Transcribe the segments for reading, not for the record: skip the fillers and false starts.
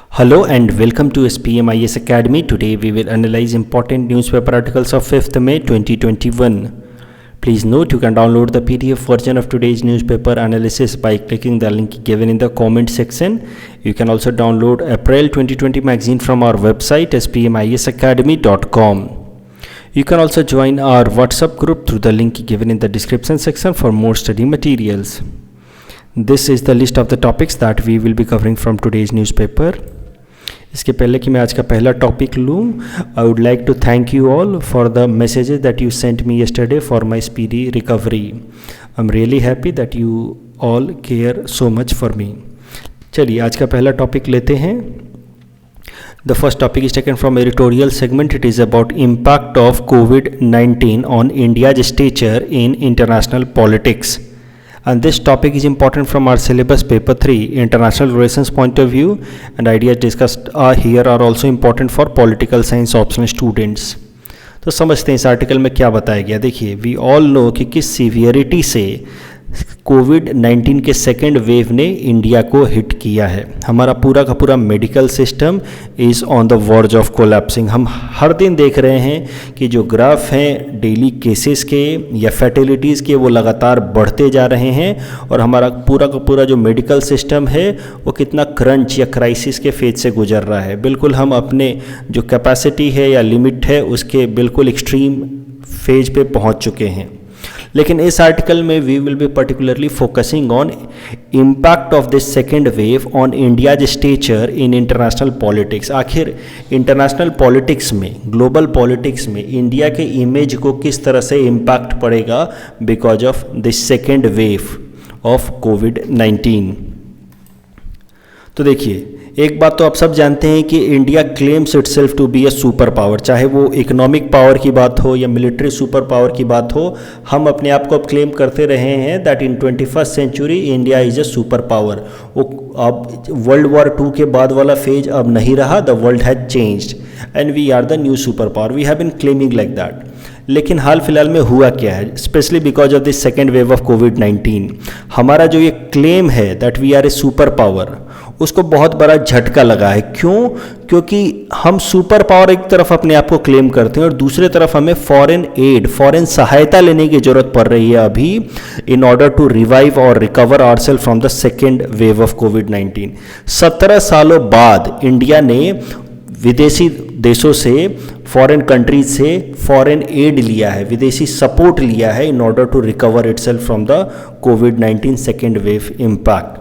Hello and welcome to SPMIS Academy. Today we will analyze important newspaper articles of 5th May 2021. Please note you can download the PDF version of today's newspaper analysis by clicking the link given in the comment section. You can also download April 2020 magazine from our website spmisacademy.com. You can also join our WhatsApp group through the link given in the description section for more study materials. This is the list of the topics that we will be covering from today's newspaper. इसके पहले कि मैं आज का पहला topic लूँ, I would like to thank you all for the messages that you sent me yesterday for my speedy recovery. I am really happy that you all care so much for me. चलिए आज का पहला topic लेते हैं. The first topic is taken from editorial segment. It is about impact of COVID-19 on India's stature in international politics. And this topic is important from our syllabus paper 3 international relations point of view, and ideas discussed here are also important for political science optional students. तो समझते हैं इस article में क्या बताया गया. देखिए, we all know कि किस सीवियरिटी से कोविड-19 के सेकेंड वेव ने इंडिया को हिट किया है. हमारा पूरा का पूरा medical system is on the verge of collapsing. हम हर दिन देख रहे हैं कि जो ग्राफ हैं डेली केसेस के या फैटिलिटीज़ के वो लगातार बढ़ते जा रहे हैं, और हमारा पूरा का पूरा जो मेडिकल सिस्टम है वो कितना क्रंच या क्राइसिस के फेज से गुजर रहा है. बिल्कुल हम अपने जो कैपेसिटी है या लिमिट है उसके बिल्कुल एक्सट्रीम फेज पे पहुंच चुके हैं. लेकिन इस आर्टिकल में we will be particularly focusing on impact of this second wave on India's stature in international politics. आखिर इंटरनेशनल पॉलिटिक्स में, ग्लोबल पॉलिटिक्स में इंडिया के इमेज को किस तरह से इम्पैक्ट पड़ेगा because of this second wave of कोविड-19. तो देखिए, एक बात तो आप सब जानते हैं कि India claims itself to be a super power. चाहे वो इकोनॉमिक पावर की बात हो या मिलिट्री सुपर पावर की बात हो, हम अपने आप को अब क्लेम करते रहे हैं that in 21st century India is a super power. वो अब वर्ल्ड वॉर 2 के बाद वाला फेज अब नहीं रहा. The world has changed and we are the new super power. We have been claiming like that. लेकिन हाल फिलहाल में हुआ क्या है, specially because of this second wave of कोविड-19, हमारा जो ये क्लेम है that we are a super power, उसको बहुत बड़ा झटका लगा है. क्यों? क्योंकि हम सुपर पावर एक तरफ अपने आप को क्लेम करते हैं और दूसरे तरफ हमें फॉरेन एड, फॉरेन सहायता लेने की जरूरत पड़ रही है अभी इन ऑर्डर टू रिवाइव और recover ourselves from the second wave of कोविड-19. 17 सालों बाद इंडिया ने विदेशी देशों से, फॉरेन कंट्रीज से फॉरेन एड लिया है, विदेशी सपोर्ट लिया है in order to recover itself from the कोविड-19 second wave impact.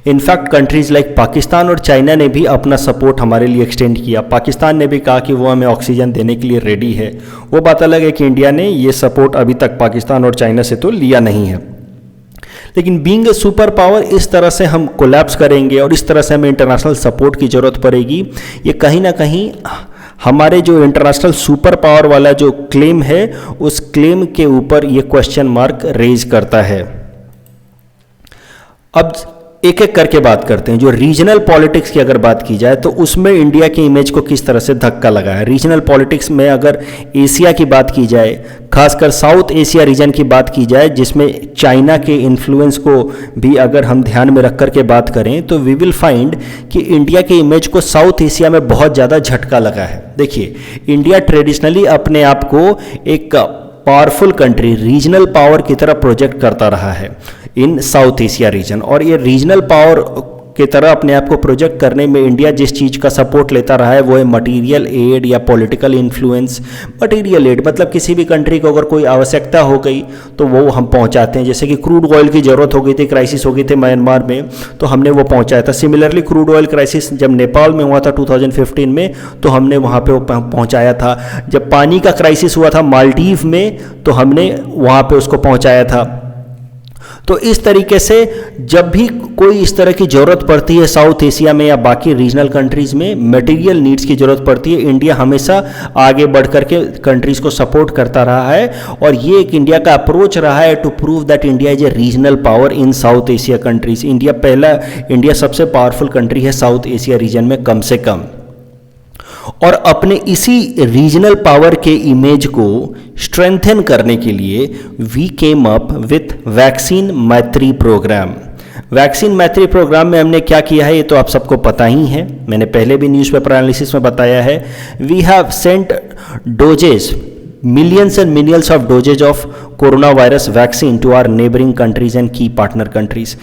In fact countries like Pakistan और चाइना ने भी अपना सपोर्ट हमारे लिए एक्सटेंड किया. पाकिस्तान ने भी कहा कि वो हमें ऑक्सीजन देने के लिए रेडी है. वो बात अलग है कि इंडिया ने ये सपोर्ट अभी तक पाकिस्तान और चाइना से तो लिया नहीं है. लेकिन बीइंग ए सुपर पावर, इस तरह से हम कोलैप्स करेंगे और इस तरह से हमें इंटरनेशनल सपोर्ट की ज़रूरत पड़ेगी. ये कहीं ना कहीं हमारे जो इंटरनेशनल सुपर पावर वाला जो क्लेम है उस क्लेम के ऊपर ये क्वेश्चन मार्क रेज करता है. अब एक एक करके बात करते हैं. जो रीजनल पॉलिटिक्स की अगर बात की जाए तो उसमें इंडिया की इमेज को किस तरह से धक्का लगा है. रीजनल पॉलिटिक्स में अगर एशिया की बात की जाए, खासकर साउथ एशिया रीजन की बात की जाए, जिसमें चाइना के इन्फ्लुएंस को भी अगर हम ध्यान में रख करके बात करें, तो वी विल फाइंड कि इंडिया के इमेज को साउथ एशिया में बहुत ज़्यादा झटका लगा है. देखिए, इंडिया ट्रेडिशनली अपने आप को एक पावरफुल कंट्री, रीजनल पावर की तरह प्रोजेक्ट करता रहा है इन साउथ एशिया रीजन. और ये रीजनल पावर की तरह अपने आप को प्रोजेक्ट करने में इंडिया जिस चीज़ का सपोर्ट लेता रहा है वो है मटेरियल एड या पॉलिटिकल इन्फ्लुएंस. मटेरियल एड मतलब किसी भी कंट्री को अगर कोई आवश्यकता हो गई तो वो हम पहुंचाते हैं. जैसे कि क्रूड ऑयल की ज़रूरत हो गई थी, क्राइसिस हो गई थी म्यांमार में, तो हमने वो पहुंचाया था. सिमिलरली क्रूड ऑयल क्राइसिस जब नेपाल में हुआ था 2015 में, तो हमने वहाँ पर वो पहुँचाया था. जब पानी का क्राइसिस हुआ था मालदीव में, तो हमने वहाँ पर उसको पहुँचाया था. तो इस तरीके से जब भी कोई इस तरह की ज़रूरत पड़ती है साउथ एशिया में या बाकी रीजनल कंट्रीज़ में, मटेरियल नीड्स की ज़रूरत पड़ती है, इंडिया हमेशा आगे बढ़ करके कंट्रीज़ को सपोर्ट करता रहा है. और ये एक इंडिया का अप्रोच रहा है to prove that India is a regional power in South Asia countries. India सबसे पावरफुल कंट्री है साउथ एशिया रीजन में कम से कम. और अपने इसी रीजनल पावर के इमेज को स्ट्रेंथन करने के लिए we came up with vaccine Maitri programme. Vaccine Maitri programme में हमने क्या किया है ये तो आप सबको पता ही है, मैंने पहले भी न्यूज़पेपर एनालिसिस में बताया है। We have sent doses, millions and millions of doses of coronavirus vaccine to our neighboring countries and key partner countries।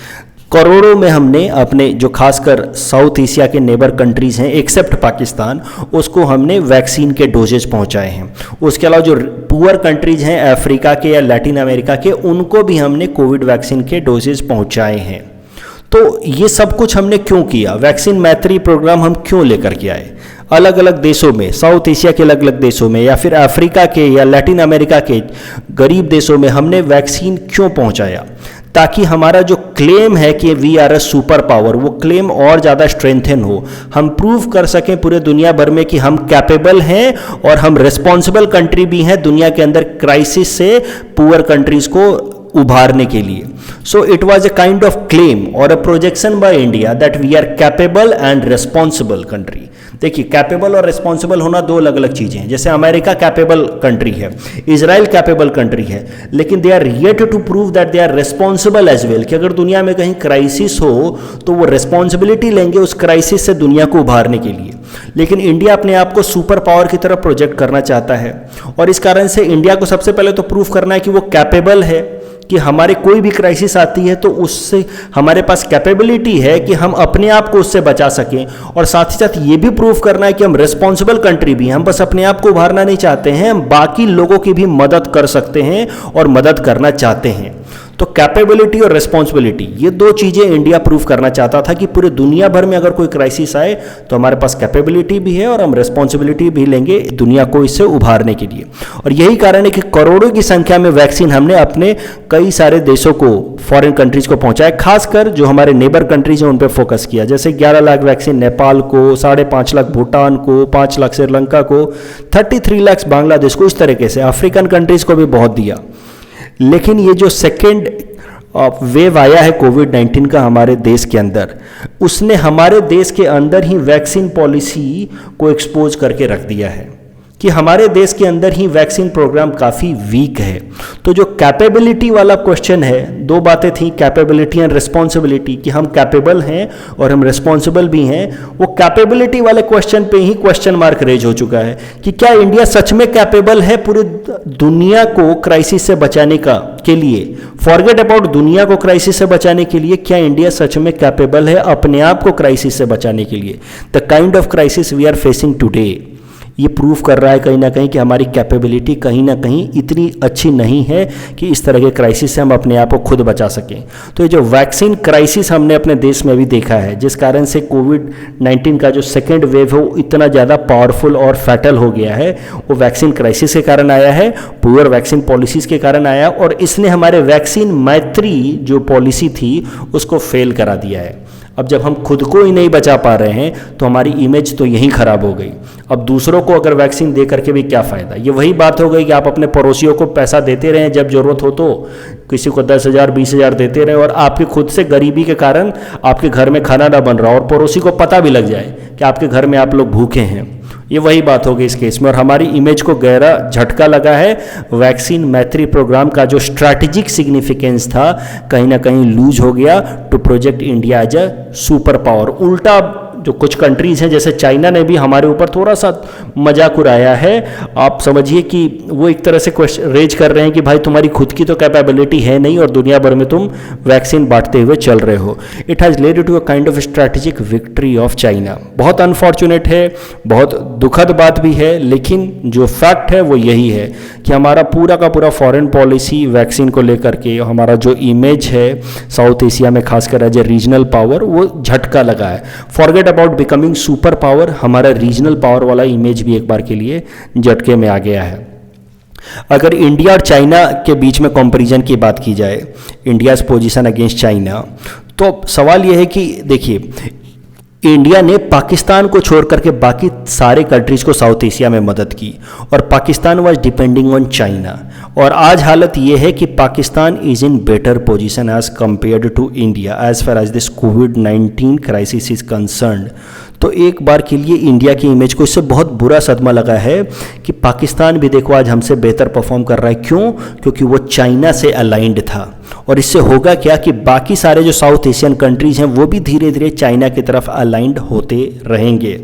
करोड़ों में हमने अपने जो खासकर साउथ एशिया के नेबर कंट्रीज़ हैं एक्सेप्ट पाकिस्तान, उसको हमने वैक्सीन के डोजेज पहुंचाए हैं। उसके अलावा जो पुअर कंट्रीज़ हैं अफ्रीका के या लैटिन अमेरिका के, उनको भी हमने कोविड वैक्सीन के डोजेज पहुंचाए हैं। तो ये सब कुछ हमने क्यों किया? वैक्सीन मैत्री प्रोग्राम हम क्यों लेकर के आए? अलग अलग देशों में, साउथ एशिया के अलग अलग देशों में या फिर अफ्रीका के या लैटिन अमेरिका के गरीब देशों में हमने वैक्सीन क्यों पहुंचाया? ताकि हमारा जो क्लेम है कि we are a super power, वो क्लेम और ज़्यादा स्ट्रेंथन हो, हम प्रूव कर सकें पूरे दुनिया भर में कि हम कैपेबल हैं और हम रिस्पॉन्सिबल कंट्री भी हैं दुनिया के अंदर क्राइसिस से पुअर कंट्रीज़ को उभारने के लिए। So it was a kind of claim और a projection by India that we are capable and responsible country. देखिए, कैपेबल और रिस्पॉन्सिबल होना दो अलग अलग चीज़ें हैं। जैसे अमेरिका कैपेबल कंट्री है, इजराइल कैपेबल कंट्री है, लेकिन they are yet to prove that they are responsible as well, कि अगर दुनिया में कहीं क्राइसिस हो तो वो रिस्पॉन्सिबिलिटी लेंगे उस क्राइसिस से दुनिया को उभारने के लिए। लेकिन इंडिया अपने आप को सुपर पावर की तरफ प्रोजेक्ट करना चाहता है और इस कारण से इंडिया को सबसे पहले तो प्रूव करना है कि वो कैपेबल है, कि हमारे कोई भी क्राइसिस आती है तो उससे हमारे पास कैपेबिलिटी है कि हम अपने आप को उससे बचा सकें। और साथ ही साथ ये भी प्रूव करना है कि हम रिस्पॉन्सिबल कंट्री भी हैं, हम बस अपने आप को उभारना नहीं चाहते हैं, हम बाकी लोगों की भी मदद कर सकते हैं और मदद करना चाहते हैं। तो कैपेबिलिटी और रिस्पॉन्सिबिलिटी, ये दो चीज़ें इंडिया प्रूव करना चाहता था कि पूरे दुनिया भर में अगर कोई क्राइसिस आए तो हमारे पास कैपेबिलिटी भी है और हम रिस्पॉन्सिबिलिटी भी लेंगे दुनिया को इससे उभारने के लिए। और यही कारण है कि करोड़ों की संख्या में वैक्सीन हमने अपने कई सारे देशों को, फॉरेन कंट्रीज को पहुंचाया, खासकर जो हमारे नेबर कंट्रीज हैं उन पर फोकस किया। जैसे 11 लाख वैक्सीन नेपाल को, 5.5 लाख भूटान को, 5 लाख श्रीलंका को, 33 लाख बांग्लादेश को, इस तरीके से अफ्रीकन कंट्रीज को भी बहुत दिया। लेकिन ये जो सेकेंड वेव आया है कोविड-19 का हमारे देश के अंदर, उसने हमारे देश के अंदर ही वैक्सीन पॉलिसी को एक्सपोज करके रख दिया है कि हमारे देश के अंदर ही वैक्सीन प्रोग्राम काफ़ी वीक है। तो जो कैपेबिलिटी वाला क्वेश्चन है, दो बातें थी, कैपेबिलिटी एंड रिस्पॉन्सिबिलिटी, कि हम कैपेबल हैं और हम रिस्पॉन्सिबल भी हैं, वो कैपेबिलिटी वाले क्वेश्चन पे ही क्वेश्चन मार्क रेज हो चुका है कि क्या इंडिया सच में कैपेबल है पूरी दुनिया को क्राइसिस से बचाने के लिए। फॉरगेट अबाउट दुनिया को क्राइसिस से बचाने के लिए, क्या इंडिया सच में कैपेबल है अपने आप को क्राइसिस से बचाने के लिए? The kind of crisis we are facing today, ये प्रूव कर रहा है कहीं ना कहीं कि हमारी कैपेबिलिटी कहीं ना कहीं इतनी अच्छी नहीं है कि इस तरह के क्राइसिस से हम अपने आप को खुद बचा सकें। तो ये जो वैक्सीन क्राइसिस हमने अपने देश में भी देखा है, जिस कारण से कोविड-19 का जो सेकेंड वेव है वो इतना ज़्यादा पावरफुल और फैटल हो गया है, वो वैक्सीन क्राइसिस के कारण आया है, पुअर वैक्सीन पॉलिसीज़ के कारण आया, और इसने हमारे वैक्सीन मैत्री जो पॉलिसी थी उसको फेल करा दिया है। अब जब हम खुद को ही नहीं बचा पा रहे हैं तो हमारी इमेज तो यहीं खराब हो गई। अब दूसरों को अगर वैक्सीन दे करके भी क्या फ़ायदा? ये वही बात हो गई कि आप अपने पड़ोसियों को पैसा देते रहें, जब ज़रूरत हो तो किसी को 10,000 20,000 देते रहें, और आपके खुद से गरीबी के कारण आपके घर में खाना ना बन रहा और पड़ोसी को पता भी लग जाए कि आपके घर में आप लोग भूखे हैं। ये वही बात हो गई इस केस में, और हमारी इमेज को गहरा झटका लगा है। वैक्सीन मैत्री प्रोग्राम का जो स्ट्रैटेजिक सिग्निफिकेंस था कहीं ना कहीं लूज हो गया to project India as a super power. उल्टा जो कुछ कंट्रीज़ हैं जैसे चाइना ने भी हमारे ऊपर थोड़ा सा मजाक उड़ाया है। आप समझिए कि वो एक तरह से रेज कर रहे हैं कि भाई तुम्हारी खुद की तो कैपेबिलिटी है नहीं और दुनिया भर में तुम वैक्सीन बांटते हुए चल रहे हो। It has led to a kind of strategic victory of China. बहुत अनफॉर्चुनेट है, बहुत दुखद बात भी है, लेकिन जो फैक्ट है वो यही है कि हमारा पूरा का पूरा फॉरेन पॉलिसी वैक्सीन को लेकर के, हमारा जो इमेज है साउथ एशिया में खासकर एज ए रीजनल पावर, वो झटका लगा है। Forget about becoming super power, हमारा रीजनल पावर वाला इमेज भी एक बार के लिए झटके में आ गया है। अगर इंडिया और चाइना के बीच में कंपैरिजन की बात की जाए, इंडियाज पोजीशन अगेंस्ट चाइना, तो सवाल यह है कि देखिए, इंडिया ने पाकिस्तान को छोड़ करके बाकी सारे कंट्रीज़ को साउथ एशिया में मदद की और Pakistan was depending on China. और आज हालत ये है कि Pakistan is in better position as compared to India as far as this कोविड-19 क्राइसिस इज कंसर्न्ड। तो एक बार के लिए इंडिया की इमेज को इससे बहुत बुरा सदमा लगा है कि पाकिस्तान भी देखो आज हमसे बेहतर परफॉर्म कर रहा है। क्यों? क्योंकि वो चाइना से अलाइंड था। और इससे होगा क्या कि बाकी सारे जो साउथ एशियन कंट्रीज हैं वो भी धीरे धीरे चाइना की तरफ अलाइंड होते रहेंगे।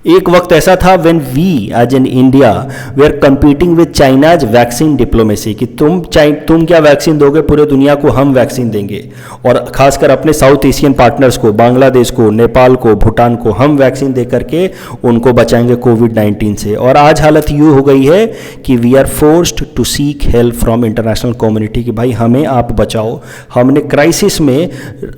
एक वक्त ऐसा था when we as in India we are competing with China's vaccine diplomacy कि तुम क्या वैक्सीन दोगे, पूरे दुनिया को हम वैक्सीन देंगे। और खासकर अपने साउथ एशियन पार्टनर्स को, बांग्लादेश को, नेपाल को, भूटान को हम वैक्सीन दे करके उनको बचाएंगे कोविड-19 से। और आज हालत यूँ हो गई है कि we are forced to seek help from international community कि भाई हमें आप बचाओ। हमने क्राइसिस में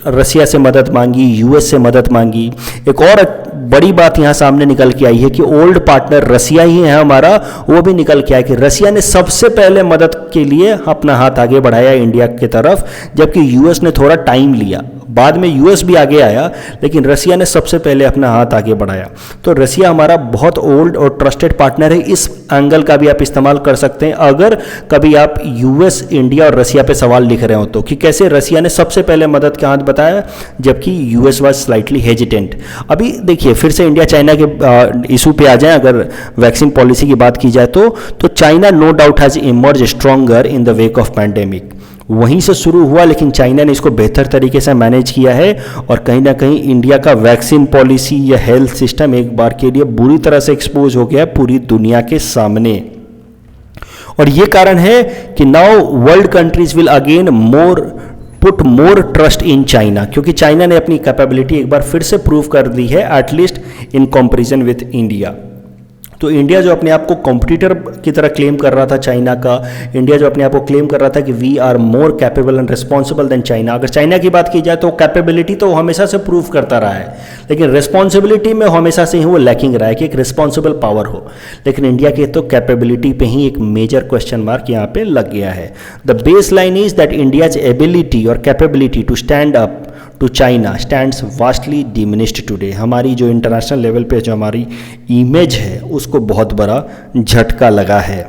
रसिया से मदद मांगी, यूएस से मदद मांगी। एक और बड़ी बात यहाँ सामने निकल के आई है कि ओल्ड पार्टनर रसिया ही है हमारा, वो भी निकल के आया कि रसिया ने सबसे पहले मदद के लिए अपना हाथ आगे बढ़ाया इंडिया की तरफ, जबकि यूएस ने थोड़ा टाइम लिया। बाद में यूएस भी आगे आया, लेकिन रसिया ने सबसे पहले अपना हाथ आगे बढ़ाया। तो रसिया हमारा बहुत ओल्ड और ट्रस्टेड पार्टनर है। इस एंगल का भी आप इस्तेमाल कर सकते हैं अगर कभी आप यूएस, इंडिया और रसिया पे सवाल लिख रहे हो तो, कि कैसे रसिया ने सबसे पहले मदद का हाथ बताया जबकि यूएस वाज स्लाइटली हेजिटेंट। अभी देखिए फिर से इंडिया चाइना के इशू पे आ जाए, अगर वैक्सीन पॉलिसी की बात की जाए तो China no doubt has emerge stronger in the wake of pandemic. वहीं से शुरू हुआ, लेकिन चाइना ने इसको बेहतर तरीके से मैनेज किया है। और कहीं ना कहीं इंडिया का वैक्सीन पॉलिसी या हेल्थ सिस्टम एक बार के लिए बुरी तरह से एक्सपोज हो गया है पूरी दुनिया के सामने। और ये कारण है कि now world countries will again put more trust in China, क्योंकि चाइना ने अपनी कैपेबिलिटी एक बार फिर से प्रूव कर दी है, at least in comparison with India. तो इंडिया जो अपने आप को कॉम्पिटिटर की तरह क्लेम कर रहा था चाइना का, इंडिया जो अपने आप को क्लेम कर रहा था कि we are more capable and responsible than China, अगर चाइना की बात की जाए तो कैपेबिलिटी तो हमेशा से प्रूव करता रहा है, लेकिन रिस्पॉन्सिबिलिटी में हमेशा से ही वो लैकिंग रहा है कि एक रिस्पॉन्सिबल पावर हो। लेकिन इंडिया के तो कैपेबिलिटी पे ही एक मेजर क्वेश्चन मार्क यहाँ पे लग गया है। The base line is that India's ability और capability to stand up to China stands vastly diminished today. हमारी जो इंटरनेशनल लेवल पे जो हमारी इमेज है उसको बहुत बड़ा झटका लगा है।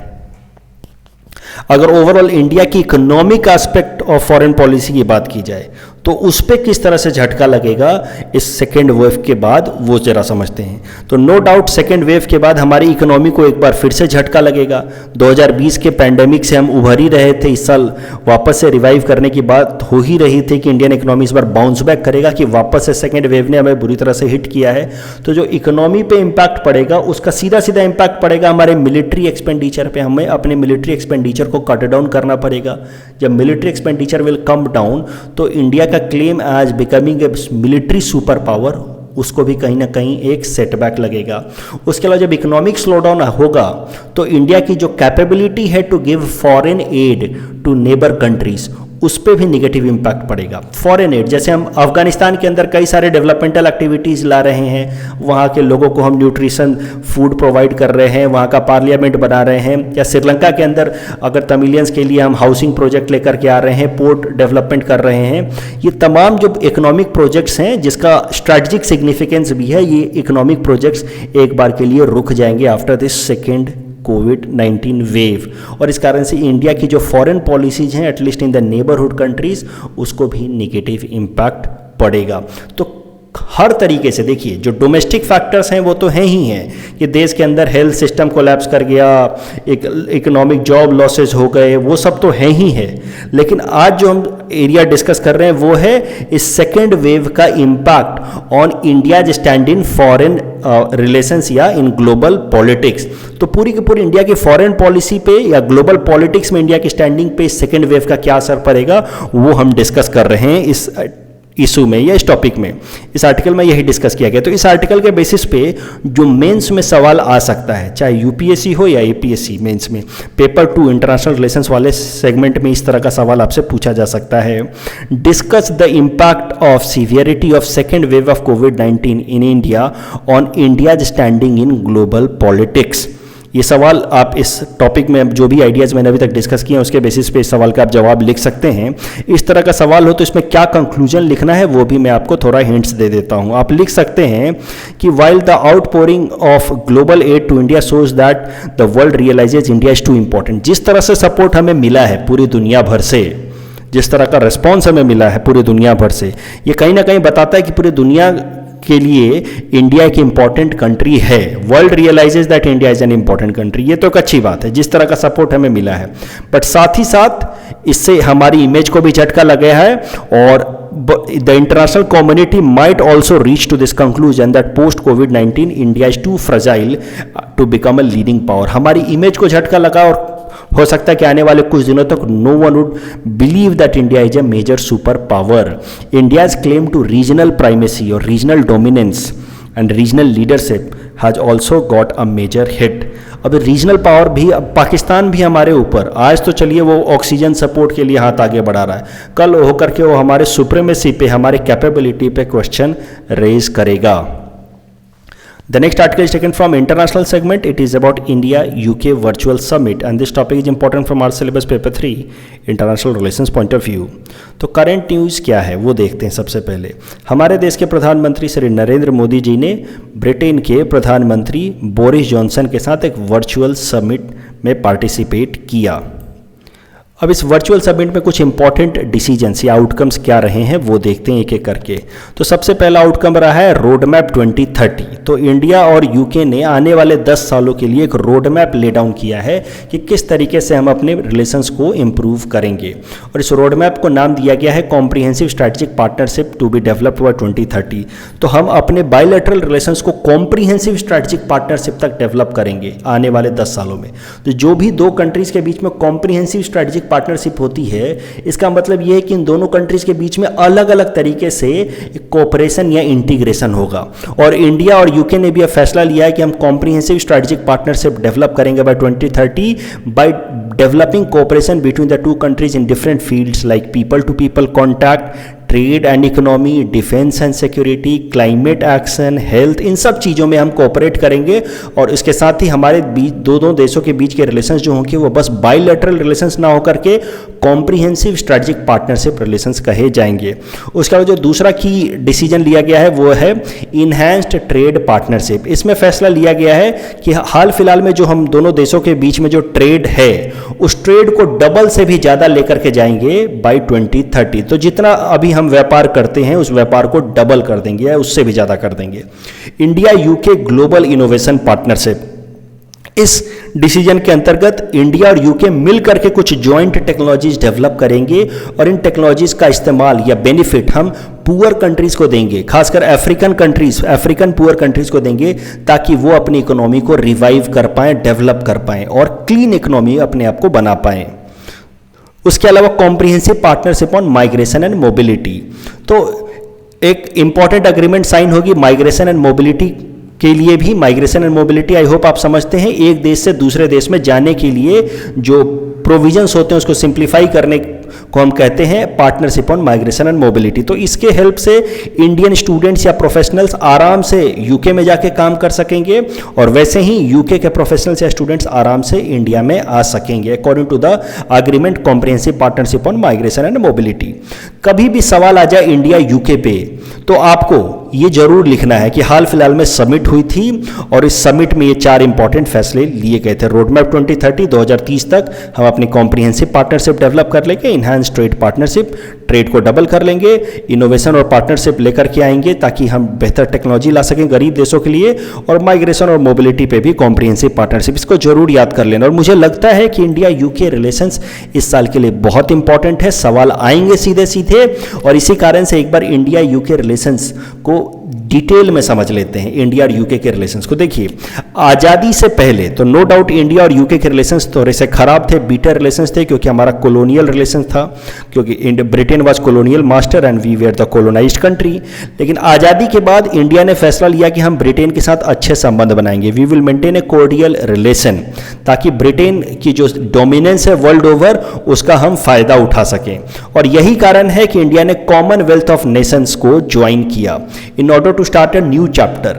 अगर ओवरऑल इंडिया की economic aspect of foreign policy की बात की जाए तो उस पर किस तरह से झटका लगेगा इस सेकेंड वेव के बाद, वो जरा समझते हैं। तो नो डाउट सेकेंड वेव के बाद हमारी इकोनॉमी को एक बार फिर से झटका लगेगा। 2020 के पैंडेमिक से हम उभर ही रहे थे, इस साल वापस से रिवाइव करने की बात हो ही रही थी कि इंडियन इकोनॉमी इस बार बाउंस बैक करेगा, कि वापस से सेकेंड वेव ने हमें बुरी तरह से हिट किया है। तो जो इकोनॉमी पे इम्पैक्ट पड़ेगा उसका सीधा सीधा इम्पैक्ट पड़ेगा हमारे मिलिट्री एक्सपेंडिचर पे। हमें अपने मिलिट्री एक्सपेंडिचर को कट डाउन करना पड़ेगा। जब military expenditure will come down तो इंडिया का claim as becoming a military super power, उसको भी कहीं ना कहीं एक सेटबैक लगेगा। उसके अलावा जब इकोनॉमिक स्लोडाउन होगा तो इंडिया की जो कैपेबिलिटी है to give foreign aid to neighbour countries, उस पर भी निगेटिव इम्पैक्ट पड़ेगा। फॉरेन एड, जैसे हम अफगानिस्तान के अंदर कई सारे डेवलपमेंटल एक्टिविटीज़ ला रहे हैं, वहाँ के लोगों को हम न्यूट्रिशन फूड प्रोवाइड कर रहे हैं, वहाँ का पार्लियामेंट बना रहे हैं, या श्रीलंका के अंदर अगर तमिलियंस के लिए हम हाउसिंग प्रोजेक्ट लेकर के आ रहे हैं, पोर्ट डेवलपमेंट कर रहे हैं। ये तमाम जो इकोनॉमिक प्रोजेक्ट्स हैं जिसका स्ट्रैटेजिक सिग्निफिकेंस भी है, ये इकोनॉमिक प्रोजेक्ट्स एक बार के लिए रुक जाएंगे after this second covid wave. और इस कारण से इंडिया की जो फॉरेन पॉलिसीज हैं at least in the neighbourhood countries, उसको भी नेगेटिव इम्पैक्ट पड़ेगा। तो हर तरीके से देखिए जो डोमेस्टिक फैक्टर्स हैं वो तो हैं ही हैं कि देश के अंदर हेल्थ सिस्टम कोलैप्स कर गया, एक इकोनॉमिक जॉब लॉसेज हो गए, वो सब तो हैं ही है। लेकिन आज जो हम एरिया डिस्कस कर रहे हैं वो है इस सेकेंड वेव का impact on India stand in foreign relations या इन ग्लोबल पॉलिटिक्स। तो पूरी की पूरी इंडिया की फॉरेन पॉलिसी पे या ग्लोबल पॉलिटिक्स में इंडिया की स्टैंडिंग पे सेकेंड वेव का क्या असर पड़ेगा वो हम डिस्कस कर रहे हैं इस इशू में या इस टॉपिक में। इस आर्टिकल में यही डिस्कस किया गया। तो इस आर्टिकल के बेसिस पे जो मेंस में सवाल आ सकता है, चाहे यूपीएससी हो या एपीएससी, मेंस में पेपर 2 इंटरनेशनल रिलेशंस वाले सेगमेंट में इस तरह का सवाल आपसे पूछा जा सकता है। Discuss the impact of severity of second wave of covid in India on India standing in global politics. ये सवाल आप इस टॉपिक में जो भी आइडियाज़ मैंने अभी तक डिस्कस किए हैं उसके बेसिस पे इस सवाल का आप जवाब लिख सकते हैं। इस तरह का सवाल हो तो इसमें क्या कंक्लूजन लिखना है वो भी मैं आपको थोड़ा हिंट्स दे देता हूँ। आप लिख सकते हैं कि while the outpouring of global aid to India shows that the world realises India is too important. जिस तरह से सपोर्ट हमें मिला है पूरी दुनिया भर से, जिस तरह का रिस्पॉन्स हमें मिला है पूरी दुनिया भर से, ये कहीं ना कहीं बताता है कि पूरी दुनिया के लिए इंडिया एक इंपॉर्टेंट कंट्री है। World realises that India is an important country, ये तो एक अच्छी बात है जिस तरह का सपोर्ट हमें मिला है। बट साथ ही साथ इससे हमारी इमेज को भी झटका लगा है और the international community might also reach to this conclusion that post कोविड-19 India is too fragile to become a leading power. हमारी इमेज को झटका लगा और हो सकता है कि आने वाले कुछ दिनों तक no one would believe that India is a major super power. India's claim to regional primacy और regional dominance and regional leadership has also got a major hit. अब रीजनल पावर भी, अब पाकिस्तान भी हमारे ऊपर, आज तो चलिए वो ऑक्सीजन सपोर्ट के लिए हाथ आगे बढ़ा रहा है, कल होकर के वो हमारे सुप्रीमेसी पे, हमारे कैपेबिलिटी पे क्वेश्चन रेज करेगा। The next article is taken from international segment. It is about India UK virtual summit and this topic is important from our syllabus paper 3 international relations point of view. तो current news क्या है वो देखते हैं। सबसे पहले हमारे देश के प्रधानमंत्री श्री नरेंद्र मोदी जी ने ब्रिटेन के प्रधानमंत्री बोरिस जॉनसन के साथ एक वर्चुअल समिट में पार्टिसिपेट किया। अब इस वर्चुअल समिट में कुछ इंपॉर्टेंट डिसीजंस या आउटकम्स क्या रहे हैं वो देखते हैं एक एक करके। तो सबसे पहला आउटकम रहा है रोड मैप 2030। तो इंडिया और यूके ने आने वाले 10 सालों के लिए एक रोड मैप ले डाउन किया है कि किस तरीके से हम अपने रिलेशंस को इम्प्रूव करेंगे और इस रोड मैप को नाम दिया गया है comprehensive strategic partnership to be developed by 2030। तो हम अपने बायलैटरल रिलेशंस को कॉम्प्रिहेंसिव स्ट्रेटेजिक पार्टनरशिप तक डेवलप करेंगे आने वाले 10 सालों में। तो जो भी दो कंट्रीज के बीच में कॉम्प्रिहेंसिव स्ट्रेटेजिक पार्टनरशिप होती है इसका मतलब यह है कि इन दोनों कंट्रीज के बीच में अलग अलग तरीके से कोऑपरेशन या इंटीग्रेशन होगा। और इंडिया और यूके ने भी यह फैसला लिया है कि हम कॉम्प्रिहेंसिव स्ट्रेटेजिक पार्टनरशिप डेवलप करेंगे by 2030 by developing cooperation between the two countries in different fields like people to people contact, trade and economy, defence and security, climate action, health, इन सब चीज़ों में हम कोऑपरेट करेंगे। और इसके साथ ही हमारे बीच दो देशों के बीच के रिलेशंस जो होंगे वो बस बायलैटरल रिलेशंस ना होकर के कॉम्प्रिहेंसिव स्ट्रेटेजिक पार्टनरशिप रिलेशंस कहे जाएंगे। उसके बाद जो दूसरा की डिसीजन लिया गया है वो है इनहैंस्ड ट्रेड पार्टनरशिप। इसमें फैसला लिया गया है कि हाल फिलहाल में जो हम दोनों देशों के बीच में जो ट्रेड है उस ट्रेड को डबल से भी ज़्यादा लेकर के जाएंगे बाय 2030। तो जितना अभी हम व्यापार करते हैं उस व्यापार को डबल कर देंगे या उससे भी ज़्यादा कर देंगे। India UK global innovation partnership, इस डिसीजन के अंतर्गत इंडिया और यूके मिलकर के कुछ जॉइंट टेक्नोलॉजीज डेवलप करेंगे और इन टेक्नोलॉजीज का इस्तेमाल या बेनिफिट हम पुअर कंट्रीज को देंगे, खासकर अफ्रीकन पुअर कंट्रीज को देंगे ताकि वो अपनी इकोनॉमी को रिवाइव कर पाएं, डेवलप कर पाएं और क्लीन इकोनॉमी अपने आप को बना पाएं। उसके अलावा comprehensive partnership on migration and mobility, तो एक इंपॉर्टेंट अग्रीमेंट साइन होगी माइग्रेशन एंड मोबिलिटी के लिए भी। Migration and mobility I hope आप समझते हैं, एक देश से दूसरे देश में जाने के लिए जो प्रोविजंस होते हैं उसको सिंप्लीफाई करने को हम कहते हैं partnership on migration and mobility. तो इसके हेल्प से इंडियन स्टूडेंट्स या प्रोफेशनल्स आराम से यूके में जाके काम कर सकेंगे और वैसे ही यूके के प्रोफेशनल्स या स्टूडेंट्स आराम से इंडिया में आ सकेंगे according to the agreement comprehensive partnership on migration and mobility. कभी भी सवाल आ जाए इंडिया यूके पे तो आपको ये जरूर लिखना है कि हाल फिलहाल में समिट हुई थी और इस समिट में ये 4 इंपॉर्टेंट फैसले लिए गए थे। रोड मैप 2030 2030 तक हम अपनी कॉम्प्रिहेंसिव पार्टनरशिप डेवलप कर लेंगे, इनहैंस ट्रेड पार्टनरशिप, ट्रेड को डबल कर लेंगे, इनोवेशन और पार्टनरशिप लेकर के आएंगे ताकि हम बेहतर टेक्नोलॉजी ला सकें गरीब देशों के लिए, और माइग्रेशन और मोबिलिटी पे भी कॉम्प्रिहेंसिव पार्टनरशिप, इसको जरूर याद कर लेना। और मुझे लगता है कि इंडिया यूके रिलेशंस इस साल के लिए बहुत इंपॉर्टेंट है, सवाल आएंगे सीधे सीधे और इसी कारण से एक बार इंडिया यूके रिलेशंस को डिटेल में समझ लेते हैं। इंडिया और यूके के रिलेशंस को देखिए, आज़ादी से पहले तो नो डाउट इंडिया और यूके के रिलेशंस थोड़े से खराब थे, बीटर रिलेशंस थे क्योंकि हमारा कॉलोनियल रिलेशंस था, क्योंकि Britain was colonial master and we were the colonised country. लेकिन आज़ादी के बाद इंडिया ने फैसला लिया कि हम ब्रिटेन के साथ अच्छे संबंध बनाएंगे, we will maintain a cordial relation, ताकि ब्रिटेन की जो डोमिनेंस है वर्ल्ड ओवर उसका हम फायदा उठा सकें। और यही कारण है कि इंडिया ने कॉमनवेल्थ ऑफ नेशंस को ज्वाइन किया in order to start a new chapter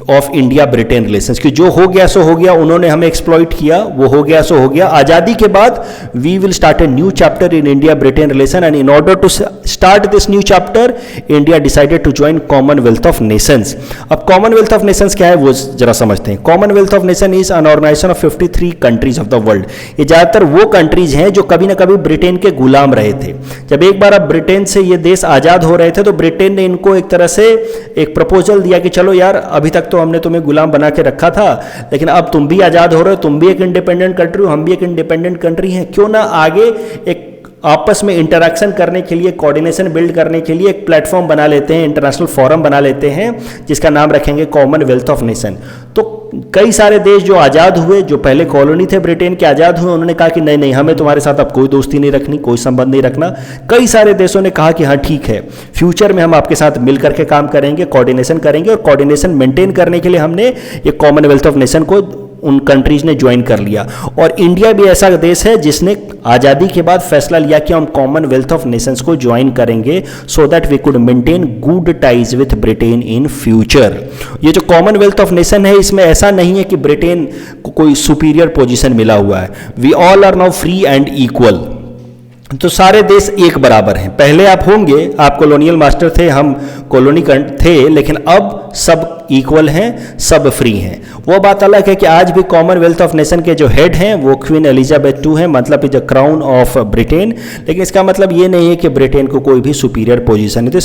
of India Britain relations, कि जो हो गया सो हो गया, उन्होंने हमें एक्सप्लॉइट किया, वो हो गया सो हो गया। आजादी के बाद we will start a new chapter in India Britain relation, and in order to start this new chapter India decided to join Commonwealth of Nations. अब कॉमनवेल्थ ऑफ नेशंस क्या है वो जरा समझते हैं। Commonwealth of Nation is an organisation of 53 countries of the world. ये ज्यादातर वो कंट्रीज हैं जो कभी ना कभी ब्रिटेन के गुलाम रहे थे। जब एक बार अब ब्रिटेन से ये देश आजाद हो रहे थे तो ब्रिटेन ने इनको एक तरह से एक प्रपोजल दिया कि चलो यार, अभी तक तो हमने तुम्हें गुलाम बना के रखा था, लेकिन अब तुम भी आजाद हो रहे हो, तुम भी एक इंडिपेंडेंट कंट्री हो, हम भी एक इंडिपेंडेंट कंट्री हैं, क्यों ना आगे एक आपस में इंटरैक्शन करने के लिए, कोऑर्डिनेशन बिल्ड करने के लिए एक प्लेटफॉर्म बना लेते हैं, इंटरनेशनल फोरम बना लेते हैं, जिसका नाम रखेंगे कॉमनवेल्थ ऑफ नेशन। तो कई सारे देश जो आज़ाद हुए, जो पहले कॉलोनी थे ब्रिटेन के, आज़ाद हुए, उन्होंने कहा कि नहीं नहीं, हमें तुम्हारे साथ अब कोई दोस्ती नहीं रखनी, कोई संबंध नहीं रखना। कई सारे देशों ने कहा कि हाँ ठीक है, फ्यूचर में हम आपके साथ मिल करके काम करेंगे, कोऑर्डिनेशन करेंगे, और कोऑर्डिनेशन मेंटेन करने के लिए हमने ये कॉमनवेल्थ ऑफ नेशन को उन कंट्रीज ने ज्वाइन कर लिया। और इंडिया भी ऐसा देश है जिसने आज़ादी के बाद फैसला लिया कि हम कॉमनवेल्थ ऑफ नेशंस को ज्वाइन करेंगे, so that we could maintain good ties with Britain in future. ये जो कॉमनवेल्थ ऑफ नेशन है, इसमें ऐसा नहीं है कि ब्रिटेन को कोई सुपीरियर पोजीशन मिला हुआ है। We all are now free and equal. तो सारे देश एक बराबर हैं। पहले आप होंगे, आप कॉलोनियल मास्टर थे, हम कॉलोनी थे, लेकिन अब सब इक्वल हैं, सब फ्री हैं। वो बात अलग है कि आज भी कॉमनवेल्थ ऑफ नेशन के जो हेड हैं वो क्वीन एलिजाबेथ II हैं, मतलब द क्राउन ऑफ ब्रिटेन। लेकिन इसका मतलब ये नहीं है कि ब्रिटेन को कोई भी सुपीरियर पोजीशन है।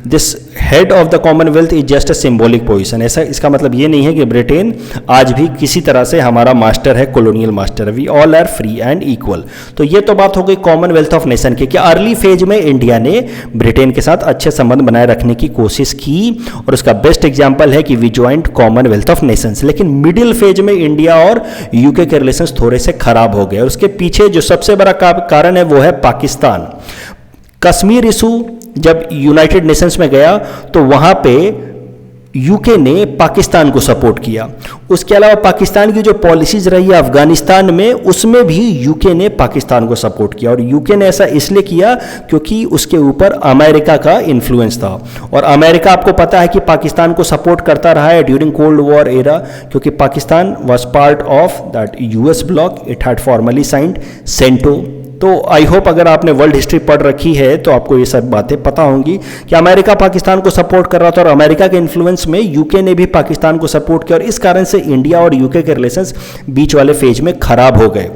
This head of the Commonwealth is just a symbolic position. ऐसा इसका मतलब ये नहीं है कि ब्रिटेन आज भी किसी तरह से हमारा मास्टर है, कॉलोनियल मास्टर है। We all are free and equal. तो ये तो बात हो गई कॉमनवेल्थ ऑफ नेशन की, कि अर्ली फेज में इंडिया ने ब्रिटेन के साथ अच्छे संबंध बनाए रखने की कोशिश की, और उसका बेस्ट एग्जांपल है कि we joined Commonwealth of Nations. लेकिन मिडिल फेज में इंडिया और यूके के रिलेशंस थोड़े से खराब हो गए, और उसके पीछे जो सबसे बड़ा कारण है वो है पाकिस्तान। कश्मीर इशू जब यूनाइटेड नेशंस में गया तो वहां पे यूके ने पाकिस्तान को सपोर्ट किया। उसके अलावा पाकिस्तान की जो पॉलिसीज रही है अफगानिस्तान में, उसमें भी यूके ने पाकिस्तान को सपोर्ट किया। और यूके ने ऐसा इसलिए किया क्योंकि उसके ऊपर अमेरिका का इन्फ्लुएंस था, और अमेरिका आपको पता है कि पाकिस्तान को सपोर्ट करता रहा है ड्यूरिंग कोल्ड वॉर एरा, क्योंकि Pakistan was part of that US bloc. It had formally signed CENTO. तो आई होप अगर आपने वर्ल्ड हिस्ट्री पढ़ रखी है तो आपको ये सब बातें पता होंगी कि अमेरिका पाकिस्तान को सपोर्ट कर रहा था, और अमेरिका के इन्फ्लुएंस में यूके ने भी पाकिस्तान को सपोर्ट किया, और इस कारण से इंडिया और यूके के रिलेशंस बीच वाले फेज में खराब हो गए।